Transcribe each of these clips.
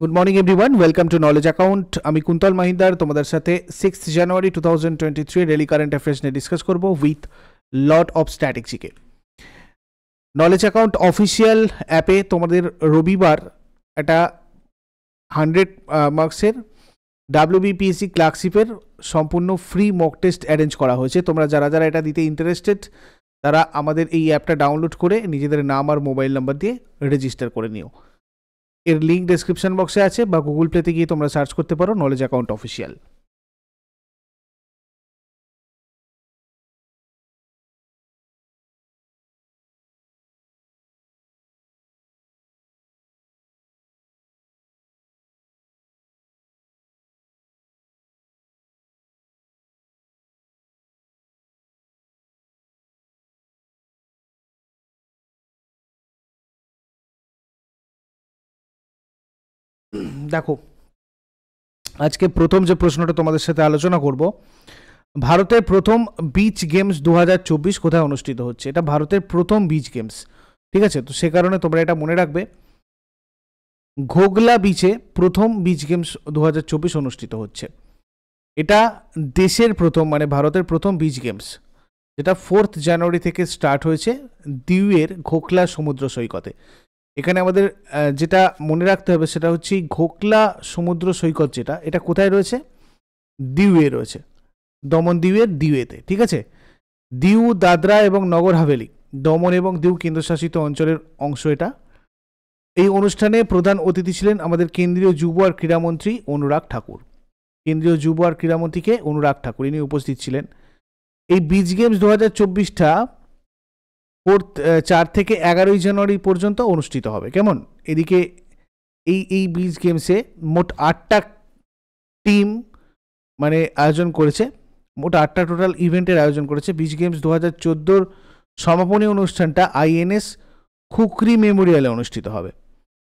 Good morning everyone, welcome to Knowledge Account. আমি কুন্তল মাহিন্দার তোমাদের সাথে 6 জানুয়ারি 2023 ডেলি কারেন্ট অ্যাফেয়ার্স নিয়ে ডিসকাস করব উইথ লট অফ স্ট্যাটিক্সিকে। নলেজ অ্যাকাউন্ট অফিসিয়াল অ্যাপে তোমাদের রবিবার একটা 100 মার্কসের WBPSC ক্লার্কশিপের সম্পূর্ণ ফ্রি মক টেস্ট অ্যারেঞ্জ করা হয়েছে। তোমরা যারা যারা এটা দিতে ইন্টারেস্টেড তারা আমাদের এই অ্যাপটা ডাউনলোড করে নিজেদের নাম আর মোবাইল নাম্বার দিয়ে রেজিস্টার করে নিও। এর লিঙ্ক ডেসক্রিপশন বক্সে আছে বা গুগল প্লেতে গিয়ে তোমরা সার্চ করতে পারো নলেজ অ্যাকাউন্ট অফিসিয়াল। দেখো, আজকে প্রথম যে প্রশ্নটা তোমাদের সাথে আলোচনা করব, ভারতের প্রথম বিচ গেমস 2024 কোথায় অনুষ্ঠিত হচ্ছে? এটা ভারতের প্রথম বিচ গেমস, ঠিক আছে? তো সে কারণে তোমরা এটা মনে রাখবে, ঘোগলা বিচে প্রথম বিচ গেমস 2024 অনুষ্ঠিত হচ্ছে। এটা দেশের প্রথম, মানে ভারতের প্রথম বিচ গেমস, যেটা 4 জানুয়ারি থেকে স্টার্ট হয়েছে দিউয়ের ঘোকলা সমুদ্র সৈকতে। এখানে আমাদের যেটা মনে রাখতে হবে সেটা হচ্ছে ঘোকলা সমুদ্র সৈকত, যেটা এটা কোথায় রয়েছে? দিউয়ে রয়েছে, দমন দিউয়ের দিউয়েতে, ঠিক আছে? দিউ, দাদরা এবং নগর হাভেলি, দমন এবং দিউ কেন্দ্রশাসিত অঞ্চলের অংশ এটা। এই অনুষ্ঠানে প্রধান অতিথি ছিলেন আমাদের কেন্দ্রীয় যুব আর ক্রীড়ামন্ত্রী অনুরাগ ঠাকুর। কেন্দ্রীয় যুব আর ক্রীড়ামন্ত্রীকে অনুরাগ ঠাকুর, ইনি উপস্থিত ছিলেন। এই বিচ গেমস 2024টা 4 থেকে 11 জানুয়ারি পর্যন্ত অনুষ্ঠিত হবে। কেমন? এদিকে এই বিচ গেমসে মোট 8টা টিম মানে আয়োজন করেছে, মোট 8টা টোটাল ইভেন্টের আয়োজন করেছে। বিচ গেমস 2014 সমাপনী অনুষ্ঠানটা INS খুকরি মেমোরিয়ালে অনুষ্ঠিত হবে।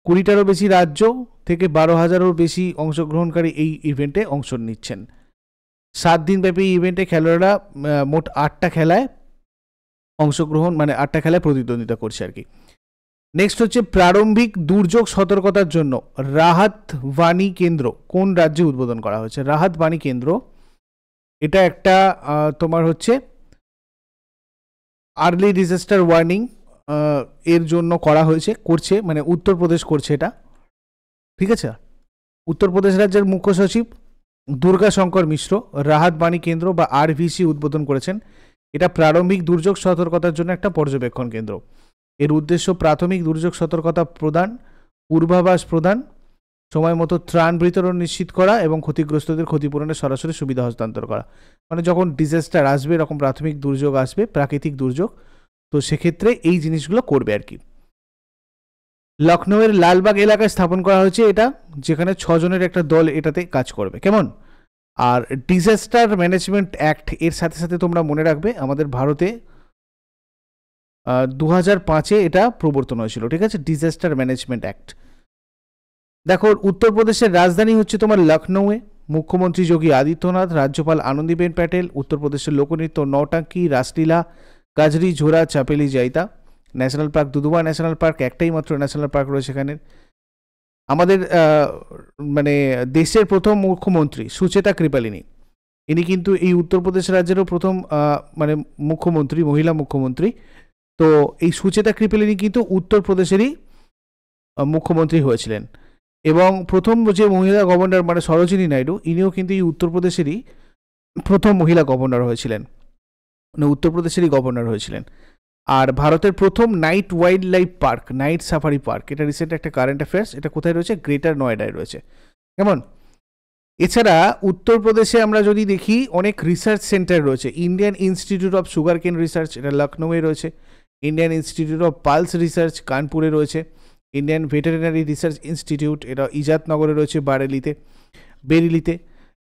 20টারও বেশি রাজ্য থেকে 12,000-এরও বেশি অংশগ্রহণকারী এই ইভেন্টে অংশ নিচ্ছেন। 7 দিনব্যাপী ইভেন্টে খেলোয়াড়রা মোট 8টা খেলায় অংশগ্রহণ, মানে 8টা খেলায় প্রতিদ্বন্দ্বিতা করছে আর কি। নেক্সট হচ্ছে প্রারম্ভিক দুর্যোগ সতর্কতার জন্য রাহাত বাণী কেন্দ্র কোন রাজ্যে উদ্বোধন করা হয়েছে? রাহাত বাণী কেন্দ্র এটা একটা তোমার হচ্ছে আর্লি ডিজাস্টার ওয়ার্নিং এর জন্য করা হয়েছে, করছে মানে উত্তরপ্রদেশ করছে এটা, ঠিক আছে? উত্তরপ্রদেশ রাজ্যের মুখ্য সচিব দুর্গা শঙ্কর মিশ্র রাহাত বাণী কেন্দ্র বা RVC উদ্বোধন করেছেন। এটা প্রারম্ভিক দুর্যোগ সতর্কতার জন্য একটা পর্যবেক্ষণ কেন্দ্র। এর উদ্দেশ্য প্রাথমিক দুর্যোগ সতর্কতা প্রদান, পূর্বাভাস প্রদান, সময় মতো ত্রাণ বিতরণ নিশ্চিত করা এবং ক্ষতিগ্রস্তদের ক্ষতিপূরণের সরাসরি সুবিধা হস্তান্তর করা। মানে যখন ডিজাস্টার আসবে, এরকম প্রাথমিক দুর্যোগ আসবে, প্রাকৃতিক দুর্যোগ, তো সেক্ষেত্রে এই জিনিসগুলো করবে আর কি। লখনৌয়ের লালবাগ এলাকায় স্থাপন করা হয়েছে এটা, যেখানে 6 জনের একটা দল এটাতে কাজ করবে। কেমন? আর ডিজাস্টার ম্যানেজমেন্ট অ্যাক্ট এর সাথে সাথে তোমরা মনে রাখবে আমাদের ভারতে 2005-এ এটা প্রবর্তন হয়েছিল, ঠিক আছে? Disaster management act. দেখো, উত্তরপ্রদেশের রাজধানী হচ্ছে তোমার লখনৌয়ে। মুখ্যমন্ত্রী যোগী আদিত্যনাথ, রাজ্যপাল আনন্দীবেন প্যাটেল, উত্তরপ্রদেশের লোকনৃত্য Nautanki, Raslila, Kajri, Jhora, Chhapeli, Jaita. National park Dudhwa national park, একটাই মাত্র ন্যাশনাল পার্ক রয়েছে এখানে। আমাদের মানে দেশের প্রথম মুখ্যমন্ত্রী সুচেতা কৃপালিনী, ইনি কিন্তু এই উত্তরপ্রদেশ রাজ্যেরও প্রথম মানে মুখ্যমন্ত্রী, মহিলা মুখ্যমন্ত্রী। তো এই সুচেতা কৃপালিনী কিন্তু উত্তরপ্রদেশেরই মুখ্যমন্ত্রী হয়েছিলেন। এবং প্রথম যে মহিলা গভর্নর মানে সরোজিনী নাইডু, ইনিও কিন্তু এই উত্তরপ্রদেশেরই প্রথম মহিলা গভর্নর হয়েছিলেন, মানে উত্তরপ্রদেশেরই গভর্নর হয়েছিলেন। আর ভারতের প্রথম night wild life park, night safari park, এটা রিসেন্ট একটা কারেন্ট অ্যাফেয়ার্স, এটা কোথায় রয়েছে? গ্রেটার নয়ডায় রয়েছে। কেমন? এছাড়া উত্তরপ্রদেশে আমরা যদি দেখি অনেক রিসার্চ সেন্টার রয়েছে। Indian institute of sugar cane research, এটা লখনৌয়ে রয়েছে। Indian institute of pulse research কানপুরে রয়েছে। ইন্ডিয়ান ভেটেরিনারি রিসার্চ ইনস্টিটিউট, এটা ইজাতনগরে রয়েছে, বেরিলিতে।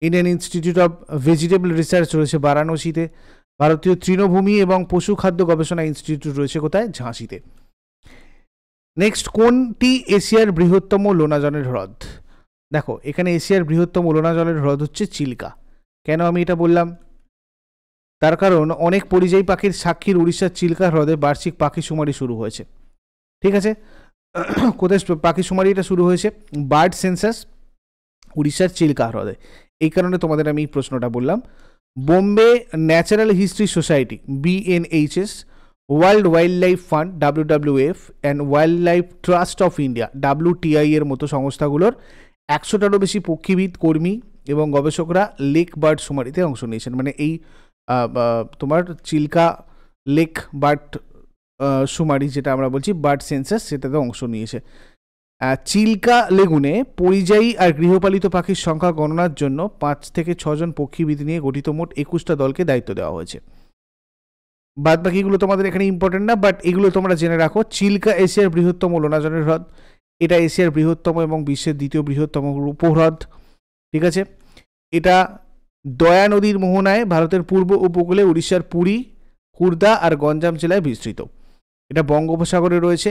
Indian institute of vegetable research রয়েছে বারাণসীতে। ভারতীয় তৃণভূমি এবং পশু খাদ্য গবেষণা ইনস্টিটিউট রয়েছে কোথায়? ঝাঁসিতে। নেক্সট, কোনটি এশিয়ার বৃহত্তম লোনা জলের হ্রদ? দেখো, এখানে এশিয়ার বৃহত্তম লোনা জলের হ্রদ হচ্ছে চিল্কা। কেন আমি এটা বললাম? তার কারণ অনেক পরিযায়ী পাখির সাক্ষীর উড়িষ্যার চিল্কা হ্রদে বার্ষিক পাখি শুমারি শুরু হয়েছে, ঠিক আছে? কোথায় পাখিশুমারি এটা শুরু হয়েছে? বার্ড সেন্সাস উড়িষ্যার চিল্কা হ্রদে। এই কারণে তোমাদের আমি এই প্রশ্নটা বললাম। Bombay natural history society BNHS, world wild life fund WWF and wild life trust of India WTI এর মতো সংস্থাগুলোর 100টারও বেশি পক্ষীবিদ, কর্মী এবং গবেষকরা লেক বার্ড শুমারিতে অংশ নিয়েছেন। মানে এই তোমার চিল্কা লেক বার্ড শুমারি যেটা আমরা বলছি বার্ড সেন্সাস, সেটাতে অংশ নিয়েছে। চিল্কা লেগুনে পরিযায়ী আর গৃহপালিত পাখির সংখ্যা গণনার জন্য 5 থেকে 6 জন পক্ষীবিদ নিয়ে গঠিত মোট 21টা দলকে দায়িত্ব দেওয়া হয়েছে। বাদ বাকিগুলো তোমাদের এখানে ইম্পর্টেন্ট না, বাট এগুলো তোমরা জেনে রাখো। চিল্কা এশিয়ার বৃহত্তম লোনা জলের হ্রদ, এটা এশিয়ার বৃহত্তম এবং বিশ্বের দ্বিতীয় বৃহত্তম উপহ্রদ, ঠিক আছে। এটা দয়া নদীর মোহনায় ভারতের পূর্ব উপকূলে উড়িষ্যার পুরী, খুর্দা আর গঞ্জাম জেলায় বিস্তৃত। এটা বঙ্গোপসাগরে রয়েছে।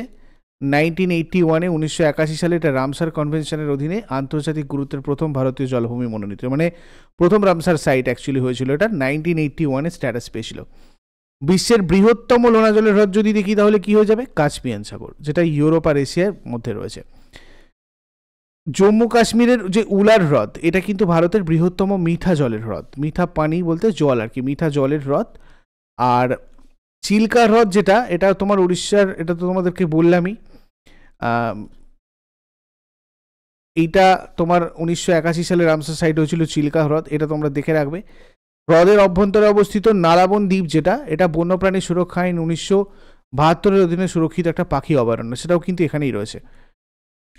1981-এ 1981 সালে এটা রামসার কনভেনশনের অধীনে আন্তর্জাতিক গুরুত্বের প্রথম ভারতীয় জলভূমি মনোনীত, মানে প্রথম রামসার সাইট অ্যাকচুয়ালি হয়েছিল, এটা 1981-এ স্ট্যাটাস পেয়েছিল। বিশ্বের বৃহত্তম লোনা জলের হ্রদ যদি দেখি তাহলে কি হয়ে যাবে? কাস্পিয়ান সাগর, যেটা ইউরোপ আর এশিয়ার মধ্যে রয়েছে। জম্মু কাশ্মীরের যে উলার হ্রদ, এটা কিন্তু ভারতের বৃহত্তম মিঠা জলের হ্রদ। মিঠা পানি বলতে জল আর কি, মিঠা জলের হ্রদ। আর চিল্কা হ্রদ যেটা, এটা তোমার উড়িষ্যার, এটা তো তোমাদেরকে বললামই। এইটা তোমার 1981 সালে রামসার সাইট হয়েছিল চিল্কা হ্রদ, এটা তোমরা দেখে রাখবে। হ্রদের অভ্যন্তরে অবস্থিত নালাবন দ্বীপ যেটা, এটা বন্যপ্রাণী সুরক্ষা আইন 1972-এর অধীনে সুরক্ষিত একটা পাখি অভয়ারণ্য, সেটাও কিন্তু এখানেই রয়েছে।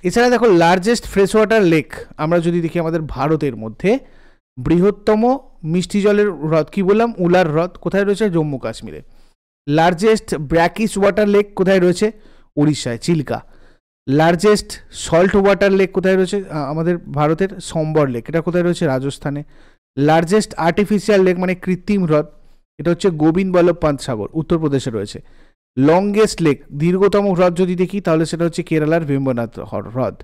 এছাড়া দেখো লার্জেস্ট ফ্রেশ ওয়াটার লেক, আমরা যদি দেখি আমাদের ভারতের মধ্যে বৃহত্তম মিষ্টি জলের হ্রদ কি বললাম? উলার হ্রদ। কোথায় রয়েছে? জম্মু কাশ্মীরে। লার্জেস্ট ব্র্যাকিশ ওয়াটার লেক কোথায় রয়েছে? উড়িষ্যায়, Chilika. Largest salt water lake কোথায় রয়েছে? আমাদের ভারতের সম্বর লেক, এটা কোথায় রয়েছে? রাজস্থানে। লার্জেস্ট আর্টিফিশিয়াল লেক মানে কৃত্রিম হ্রদ, এটা হচ্ছে গোবিন্দ বল্লভ পান্ত সাগর, উত্তরপ্রদেশে রয়েছে। লংগেস্ট লেক, দীর্ঘতম হ্রদ যদি দেখি তাহলে সেটা হচ্ছে কেরালার ভেম্বনাথ হ্রদ।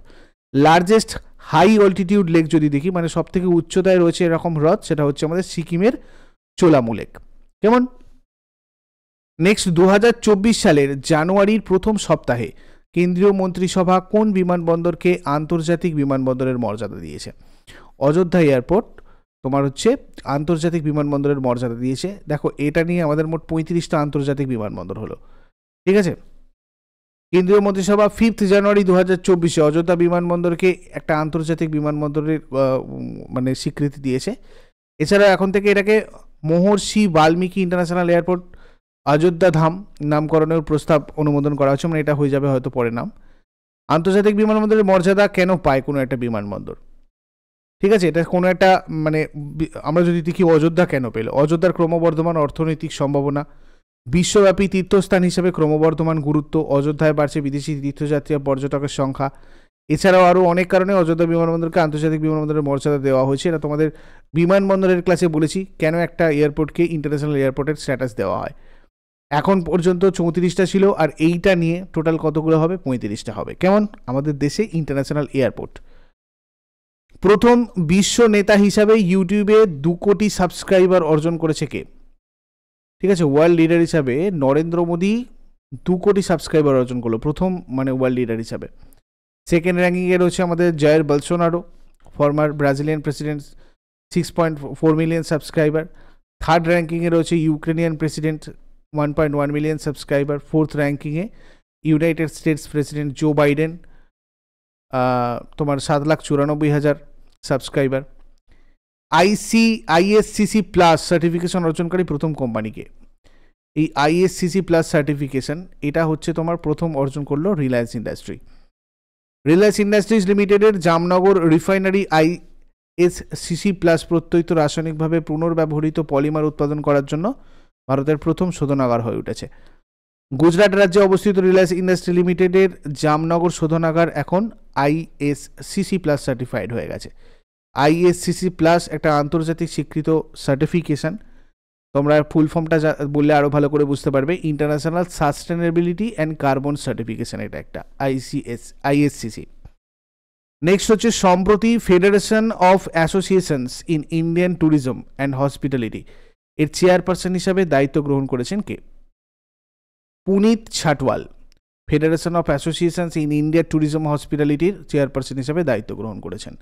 লার্জেস্ট হাই অল্টিটিউড লেক যদি দেখি, মানে সব থেকে উচ্চতায় রয়েছে এরকম হ্রদ, সেটা হচ্ছে আমাদের সিকিমের চোলামু লেক। কেমন? নেক্সট 2024 সালের জানুয়ারির প্রথম সপ্তাহে কেন্দ্রীয় মন্ত্রিসভা কোন বিমানবন্দরকে আন্তর্জাতিক বিমানবন্দরের মর্যাদা দিয়েছে? অযোধ্যা এয়ারপোর্ট তোমার হচ্ছে আন্তর্জাতিক বিমানবন্দরের মর্যাদা দিয়েছে। দেখো এটা নিয়ে আমাদের মোট 35টা আন্তর্জাতিক বিমানবন্দর হলো, ঠিক আছে। কেন্দ্রীয় মন্ত্রিসভা 5 জানুয়ারি 2024-এ অযোধ্যা বিমানবন্দরকে একটা আন্তর্জাতিক বিমানবন্দরের মানে স্বীকৃতি দিয়েছে। এছাড়া এখন থেকে এটাকে মহর্ষি বাল্মীকি ইন্টারন্যাশনাল এয়ারপোর্ট অযোধ্যা ধাম নামকরণের প্রস্তাব অনুমোদন করা হচ্ছে, মানে এটা হয়ে যাবে হয়তো পরে নাম। আন্তর্জাতিক বিমানবন্দরের মর্যাদা কেন পায় কোনো একটা বিমানবন্দর? ঠিক আছে, এটা কোনো একটা মানে আমরা যদি দেখি অযোধ্যা কেন পেল? অযোধ্যার ক্রমবর্ধমান অর্থনৈতিক সম্ভাবনা, বিশ্বব্যাপী তীর্থস্থান হিসেবে ক্রমবর্ধমান গুরুত্ব, অযোধ্যায় বাড়ছে বিদেশি তীর্থযাত্রী ও পর্যটকের সংখ্যা। এছাড়াও আরও অনেক কারণে অযোধ্যা বিমানবন্দরকে আন্তর্জাতিক বিমানবন্দরের মর্যাদা দেওয়া হয়েছে। এটা তোমাদের বিমানবন্দরের ক্লাসে বলেছি কেন একটা এয়ারপোর্টকে ইন্টারন্যাশনাল এয়ারপোর্টের স্ট্যাটাস দেওয়া হয়। এখন পর্যন্ত 34টা ছিল, আর এইটা নিয়ে টোটাল কতগুলো হবে? 35টা হবে। কেমন? আমাদের দেশে ইন্টারন্যাশনাল এয়ারপোর্ট। প্রথম বিশ্ব নেতা হিসাবে ইউটিউবে 2 কোটি সাবস্ক্রাইবার অর্জন করেছে কে? ঠিক আছে, ওয়ার্ল্ড লিডার হিসাবে নরেন্দ্র মোদী 2 কোটি সাবস্ক্রাইবার অর্জন করলো প্রথম, মানে ওয়ার্ল্ড লিডার হিসাবে। সেকেন্ড র্যাঙ্কিংয়ে রয়েছে আমাদের Jair Bolsonaro, former Brazilian president, 6.4 million subscriber. Third র্যাঙ্কিংয়ে রয়েছে Ukrainian president, 1.1 million subscriber. Fourth র্যাঙ্কিংয়ে United States president Joe Biden, তোমার 7,94,000 সাবস্ক্রাইবার। ISCC প্লাস সার্টিফিকেশন অর্জনকারী প্রথম কোম্পানিকে? এই ISCC প্লাস সার্টিফিকেশন এটা হচ্ছে তোমার প্রথম অর্জন করলো রিলায়েন্স ইন্ডাস্ট্রি। রিলায়েন্স ইন্ডাস্ট্রিজ লিমিটেডের জামনগর রিফাইনারি ISCC প্লাস প্রত্যয়িত রাসায়নিকভাবে পুনর্ব্যবহৃত পলিমার উৎপাদন করার জন্য ভারতের প্রথম শোধনাগার হয়ে উঠেছে। গুজরাট রাজ্যে অবস্থিত রিলায়েন্স ইন্ডাস্ট্রি লিমিটেডের জামনগর শোধনাগার এখন ISCC প্লাস সার্টিফাইড হয়ে গেছে। ISCC প্লাস একটা আন্তর্জাতিক স্বীকৃত সার্টিফিকেশন, তোমরা ফুল ফর্মটা বললে আরও ভালো করে বুঝতে পারবে। International sustainability and carbon certification, এটা একটা ISCC। নেক্সট হচ্ছে সম্প্রতি federation of associations in Indian tourism and hospitality এর চেয়ারপারসন হিসাবে দায়িত্ব গ্রহণ করেছেন কে? Puneet Chhatwal. Federation of associations in India tourism হসপিটালিটির চেয়ারপারসন হিসেবে দায়িত্ব গ্রহণ করেছেন।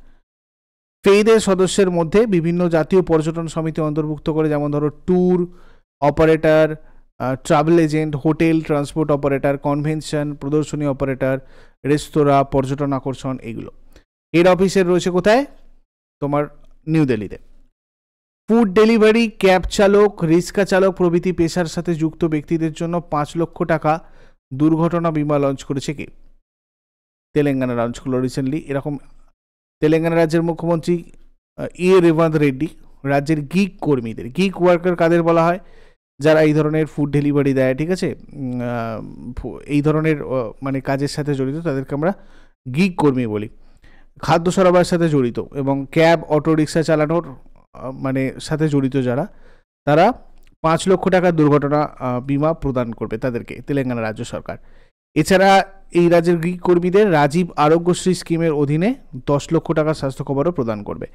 ফেদের সদস্যের মধ্যে বিভিন্ন জাতীয় পর্যটন সমিতি অন্তর্ভুক্ত করে, যেমন ধরো tour operator, travel agent, hotel transport operator, convention, প্রদর্শনী অপারেটর, রেস্তোরাঁ, পর্যটন আকর্ষণ, এগুলো। হেড অফিসের রয়েছে কোথায়? তোমার নিউ দিল্লিতে। ফুড ডেলিভারি, ক্যাব চালক, রিক্সা চালক প্রভৃতি পেশার সাথে যুক্ত ব্যক্তিদের জন্য 5 লক্ষ টাকা দুর্ঘটনা বিমা লঞ্চ করেছে কি? তেলেঙ্গানা লঞ্চ করলো রিসেন্টলি। এরকম তেলেঙ্গানা রাজ্যের মুখ্যমন্ত্রী রেভান্ত রেড্ডি রাজ্যের গিগ কর্মীদের, গিগ ওয়ার্কার কাদের বলা হয়? যারা এই ধরনের ফুড ডেলিভারি দেয়, ঠিক আছে, এই ধরনের মানে কাজের সাথে জড়িত, তাদেরকে আমরা গিগ কর্মী বলি। খাদ্য সরবরাহের সাথে জড়িত এবং ক্যাব, অটো রিক্সা চালানোর মানে সাথে জড়িত যারা, তারা 5 লক্ষ টাকার দুর্ঘটনা বিমা প্রদান করবে তাদেরকে তেলেঙ্গানা রাজ্য সরকার। এছাড়া এই রাজ্যের গিগ কর্মীদের রাজীব আরোগ্যশ্রী স্কিমের অধীনে 10 লক্ষ টাকার স্বাস্থ্য কভারও প্রদান করবে।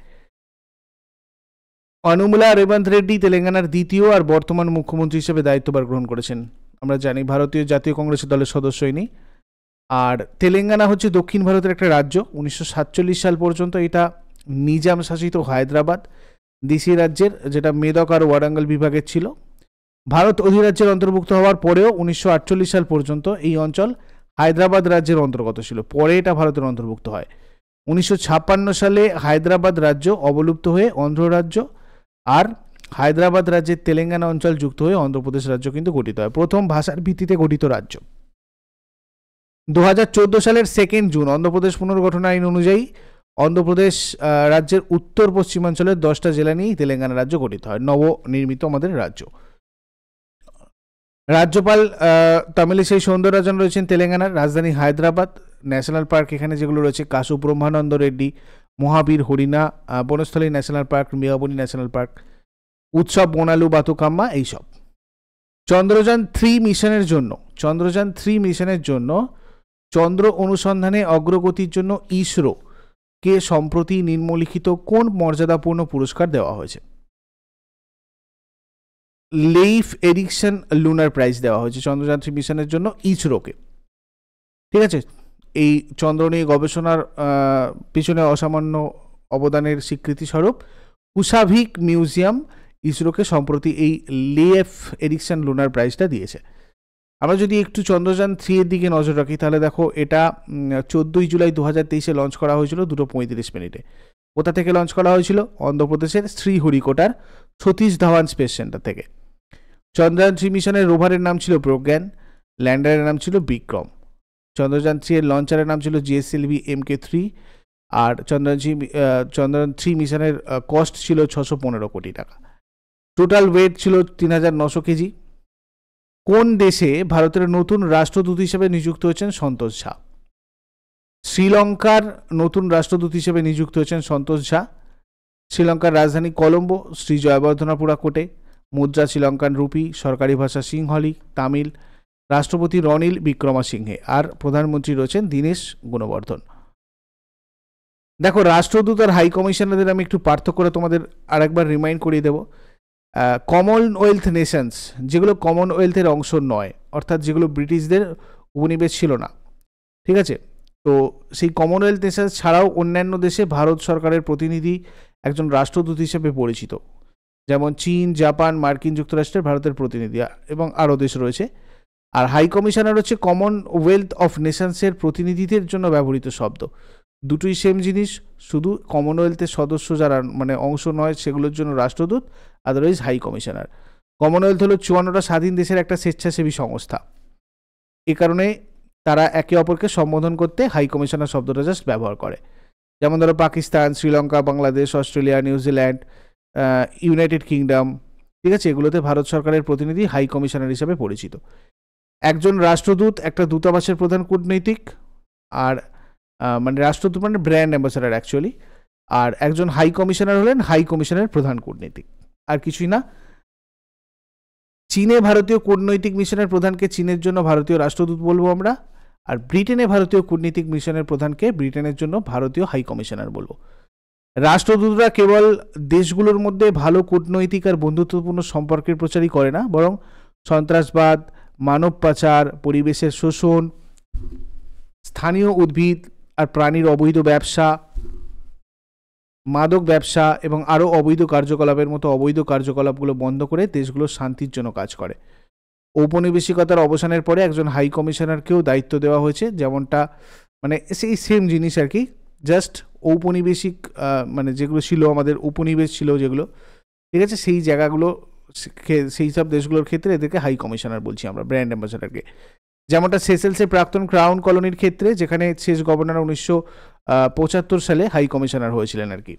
অনুমুলা রেবন্ত রেড্ডি তেলেঙ্গানার দ্বিতীয় আর বর্তমান মুখ্যমন্ত্রী হিসেবে দায়িত্বভার গ্রহণ করেছেন। আমরা জানি ভারতীয় জাতীয় কংগ্রেসের দলের সদস্যই নি। আর তেলেঙ্গানা হচ্ছে দক্ষিণ ভারতের একটা রাজ্য। 1947 সাল পর্যন্ত এটা নিজাম শাসিত হায়দ্রাবাদ দেশি রাজ্যের, যেটা মেদক আর ওয়ারাঙ্গল বিভাগের ছিল। ভারত অধিরাজ্যের অন্তর্ভুক্ত হওয়ার পরেও 1948 সাল পর্যন্ত এই অঞ্চল হায়দ্রাবাদ রাজ্যের অন্তর্গত ছিল। পরে এটা ভারতের অন্তর্ভুক্ত হয়। 1956 সালে হায়দ্রাবাদ রাজ্য অবলুপ্ত হয়ে অন্ধ্র রাজ্য আর হায়দ্রাবাদ রাজ্যের তেলেঙ্গানা অঞ্চল যুক্ত হয়ে অন্ধ্রপ্রদেশ রাজ্য কিন্তু গঠিত হয়, প্রথম ভাষার ভিত্তিতে গঠিত রাজ্য। 2014 সালের 2 জুন অন্ধ্রপ্রদেশ পুনর্গঠন আইন অনুযায়ী অন্ধ্রপ্রদেশ রাজ্যের উত্তর পশ্চিমাঞ্চলের 10টা জেলা নিয়েই তেলেঙ্গানা রাজ্য গঠিত হয়, নবনির্মিত আমাদের রাজ্য। রাজ্যপাল তামিলিসাই সৌন্দররাজন রয়েছেন তেলেঙ্গানার। রাজধানী হায়দ্রাবাদ। ন্যাশনাল পার্ক এখানে যেগুলো রয়েছে: Kasu Brahmananda Reddy, Mahavir Harina Vanasthali national park, Mrugavani national park, উৎসব বনালু বাতুকাম্মা, এইসব। চন্দ্রযান 3 মিশনের জন্য চন্দ্র অনুসন্ধানে অগ্রগতির জন্য ইসরো কে সম্প্রতি নিম্নলিখিত কোন মর্যাদাপূর্ণ পুরস্কার দেওয়া হয়েছে? লেইফ এরিকসন লুনার প্রাইজ দেওয়া হয়েছে চন্দ্রযান 3 মিশনের জন্য ইসরোকে। ঠিক আছে, এই চন্দ্র নিয়ে গবেষণার পিছনে অসামান্য অবদানের স্বীকৃতি স্বরূপ কুসাভিক মিউজিয়াম ইসরোকে সম্প্রতি এই লেইফ এরিকসন লুনার প্রাইজটা দিয়েছে। আমরা যদি একটু চন্দ্রযান 3 এর দিকে নজর রাখি, তাহলে দেখো এটা 14 জুলাই 2023 লঞ্চ করা হয়েছিল 2:35 কোথা থেকে লঞ্চ করা হয়েছিল? অন্ধ্রপ্রদেশের শ্রীহরিকোটার সতীশ ধাওয়ান স্পেস সেন্টার থেকে। চন্দ্রযান 3 মিশনের রোভারের নাম ছিল প্রজ্ঞান, ল্যান্ডারের নাম ছিল বিক্রম। চন্দ্রযান 3 এর লঞ্চারের নাম ছিল GSLV MK3। আর চন্দ্রযান 3 মিশনের কস্ট ছিল 615 কোটি টাকা। টোটাল ওয়েট ছিল 3900 কেজি। কোন দেশে ভারতের নতুন রাষ্ট্রদূত হিসেবে নিযুক্ত হয়েছেন সন্তোষ ঝা? শ্রীলঙ্কার নতুন রাষ্ট্রদূত হিসেবে নিযুক্ত হয়েছেন সন্তোষ ঝা। শ্রীলঙ্কার রাজধানী কলম্বো, শ্রী জয়বর্ধনাপুরা কোর্টে। মুদ্রা শ্রীলঙ্কান রুপি, সরকারি ভাষা সিংহলি, তামিল। রাষ্ট্রপতি রনিল বিক্রমাসিংহে। আর প্রধানমন্ত্রী রয়েছেন দীনেশ গুণবর্ধন। দেখো, রাষ্ট্রদূত আর হাই কমিশনারদের আমি একটু পার্থক্য তোমাদের আরেকবার রিমাইন্ড করিয়ে দেবো। কমনওয়েলথ নেশনস, যেগুলো কমনওয়েলথের অংশ নয়, অর্থাৎ যেগুলো ব্রিটিশদের উপনিবেশ ছিল না, ঠিক আছে, তো সেই কমনওয়েলথ নেশনস ছাড়াও অন্যান্য দেশে ভারত সরকারের প্রতিনিধি একজন রাষ্ট্রদূত হিসেবে পরিচিত, যেমন চীন, জাপান, মার্কিন যুক্তরাষ্ট্রের ভারতের প্রতিনিধি এবং আরও দেশ রয়েছে। আর হাই কমিশনার হচ্ছে কমনওয়েলথ অফ নেশনসের প্রতিনিধিদের জন্য ব্যবহৃত শব্দ। দুটোই সেম জিনিস, শুধু কমনওয়েলথের সদস্য যারা মানে অংশ নয় সেগুলোর জন্য রাষ্ট্রদূত, আদারওয়াইজ হাই কমিশনার। কমনওয়েলথ হলো 54টা স্বাধীন দেশের একটা স্বেচ্ছাসেবী সংস্থা। এ কারণে তারা একে অপরকে সম্বোধন করতে হাই কমিশনার শব্দটা জাস্ট ব্যবহার করে। যেমন ধরো Pakistan, Sri Lanka, Bangladesh, Australia, New Zealand, United kingdom, ঠিক আছে, এগুলোতে ভারত সরকারের প্রতিনিধি হাই কমিশনার হিসেবে পরিচিত। একজন রাষ্ট্রদূত একটা দূতাবাসের প্রধান কূটনৈতিক, আর মানে রাষ্ট্রদূত মানে ব্র্যান্ড অ্যাম্বাসাডার অ্যাকচুয়ালি। আর একজন হাই কমিশনার হলেন হাই কমিশনের প্রধান কূটনীতিক, আর কিছুই না। চীনে ভারতীয় কূটনৈতিক মিশনের প্রধানকে চীনের জন্য ভারতীয় রাষ্ট্রদূত বলবো আমরা, আর ব্রিটেনে ভারতীয় কূটনৈতিক মিশনের প্রধানকে ব্রিটেনের জন্য ভারতীয় হাই কমিশনার বলবো। রাষ্ট্রদূতরা কেবল দেশগুলোর মধ্যে ভালো কূটনৈতিক আর বন্ধুত্বপূর্ণ সম্পর্কের প্রচারই করে না, বরং সন্ত্রাসবাদ, মানব পাচার, পরিবেশের শোষণ, স্থানীয় উদ্ভিদ আর প্রাণীর অবৈধ ব্যবসা, মাদক ব্যবসা এবং আরও অবৈধ কার্যকলাপের মতো অবৈধ কার্যকলাপগুলো বন্ধ করে দেশগুলো শান্তির জন্য কাজ করে। ঔপনিবেশিকতার অবসানের পরে একজন হাই কমিশনারকেও দায়িত্ব দেওয়া হয়েছে, যেমনটা মানে সেই সেম জিনিস আর কি, জাস্ট ঔপনিবেশিক মানে যেগুলো ছিল আমাদের উপনিবেশ ছিল যেগুলো, ঠিক আছে, সেই জায়গাগুলো সেই সব দেশগুলোর ক্ষেত্রে এদেরকে হাই কমিশনার বলছি আমরা, ব্র্যান্ড অ্যাম্বাসাডারকে। যেমনটা সেসেলসের প্রাক্তন ক্রাউন কলোনির ক্ষেত্রে, যেখানে শেষ গভর্নর 1975 সালে হাই কমিশনার হয়েছিলেন আর কি।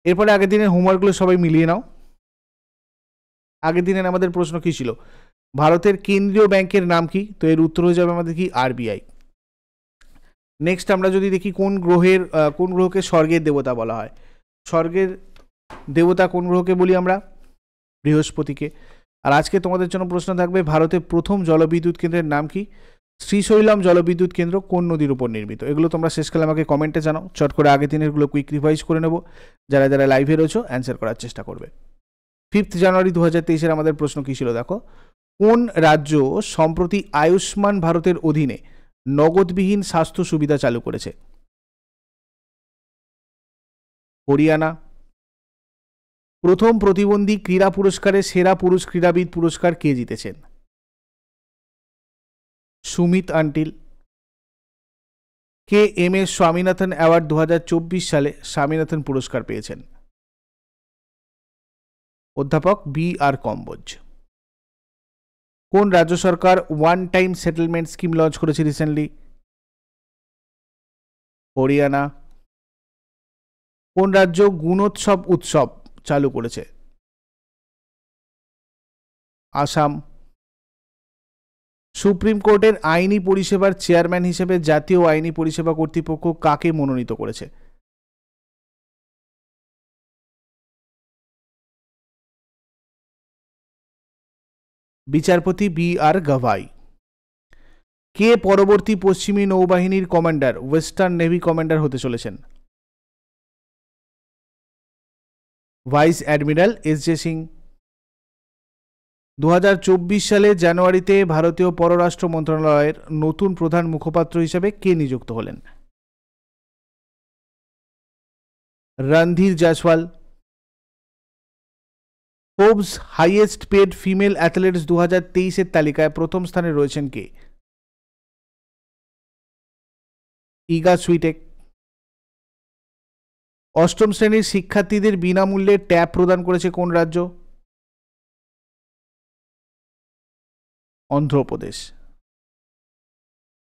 এরপরে আগের দিনের হোমওয়ার্কগুলো সবাই মিলিয়ে নাও। আগের দিনের আমাদের প্রশ্ন কি ছিল? ভারতের কেন্দ্রীয় ব্যাংকের নাম কি? তো এর উত্তর হয়ে যাবে আমাদের কি? আরবিআই। নেক্সট আমরা যদি দেখি কোন গ্রহকে স্বর্গের দেবতা বলা হয়। স্বর্গের দেবতা কোন গ্রহকে বলি আমরা? বৃহস্পতিকে। আর আজকে তোমাদের জন্য প্রশ্ন থাকবে, ভারতের প্রথম জলবিদ্যুৎ কেন্দ্রের নাম কি? শ্রীশৈলম জলবিদ্যুৎ কেন্দ্র কোন নদীর উপর নির্মিত? এগুলো তোমরা শেষকালে আমাকে কমেন্টে জানাও। চট করে আগের দিনেরগুলো কুইক রিভাইজ করে নেব। যারা যারা লাইভে রয়েছে অ্যান্সার করার চেষ্টা করবে। 5 জানুয়ারি 2023 আমাদের প্রশ্ন কি ছিল দেখো, কোন রাজ্য সম্প্রতি আয়ুষ্মান ভারতের অধীনে নগদবিহীন স্বাস্থ্য সুবিধা চালু করেছে? হরিয়ানা। প্রথম প্রতিবন্ধী ক্রীড়া পুরস্কারে সেরা পুরুষ ক্রীড়াবিদ পুরস্কার কে জিতেছেন? সুমিত আন্টিল। কে এম এস স্বামীনাথন অ্যাওয়ার্ড 2024 সালে স্বামীনাথন পুরস্কার পেয়েছেন? অধ্যাপক বি আর কম্বোজ। কোন রাজ্য সরকার one time settlement scheme launch করেছে রিসেন্টলি? হরিয়ানা। কোন রাজ্য গুণোৎসব উৎসব চালু করেছে? আসাম। সুপ্রিম কোর্টের আইনি পরিষেবার চেয়ারম্যান হিসেবে জাতীয় আইনি পরিষেবা কর্তৃপক্ষ কাকে মনোনীত করেছে? বিচারপতি বি আর গাভাই। কে পরবর্তী পশ্চিমী নৌবাহিনীর কমান্ডার, ওয়েস্টার্ন নেভি কমান্ডার হতে চলেছেন? Vice admiral S J Singh. 2024 সালে জানুয়ারিতে ভারতীয় পররাষ্ট্র মন্ত্রণালয়ের নতুন প্রধান মুখপাত্র হিসেবে কে নিযুক্ত হলেন? Randhir Jaiswal. Forbes highest paid female athletes 2023 তালিকায় প্রথম স্থানে রয়েছেন কে? ইগা সুইটেক। অষ্টম শ্রেণীর শিক্ষার্থীদের বিনামূল্যে ট্যাব প্রদান করেছে কোন রাজ্য? অন্ধ্রপ্রদেশ।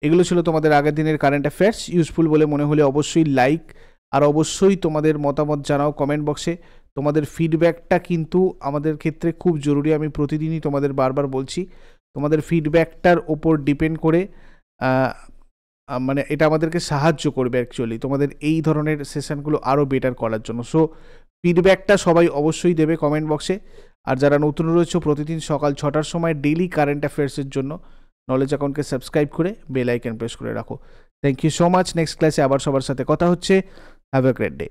এগুলো ছিল তোমাদের আগের দিনের কারেন্ট অ্যাফেয়ার্স। ইউজফুল বলে মনে হলে অবশ্যই লাইক, আর অবশ্যই তোমাদের মতামত জানাও কমেন্ট বক্সে। তোমাদের ফিডব্যাকটা কিন্তু আমাদের ক্ষেত্রে খুব জরুরি। আমি প্রতিদিনই তোমাদের বারবার বলছি, তোমাদের ফিডব্যাকটার ওপর ডিপেন্ড করে মানে এটা আমাদেরকে সাহায্য করবে অ্যাকচুয়ালি তোমাদের এই ধরনের সেশনগুলো আরও বেটার করার জন্য। সো ফিডব্যাকটা সবাই অবশ্যই দেবে কমেন্ট বক্সে। আর যারা নতুন রয়েছে, প্রতিদিন সকাল 6টার সময় ডেইলি কারেন্ট অ্যাফেয়ার্সের জন্য নলেজ অ্যাকাউন্টকে সাবস্ক্রাইব করে বেল আইকন প্রেস করে রাখো। Thank you so much. Next ক্লাসে আবার সবার সাথে কথা হচ্ছে। Have a great day.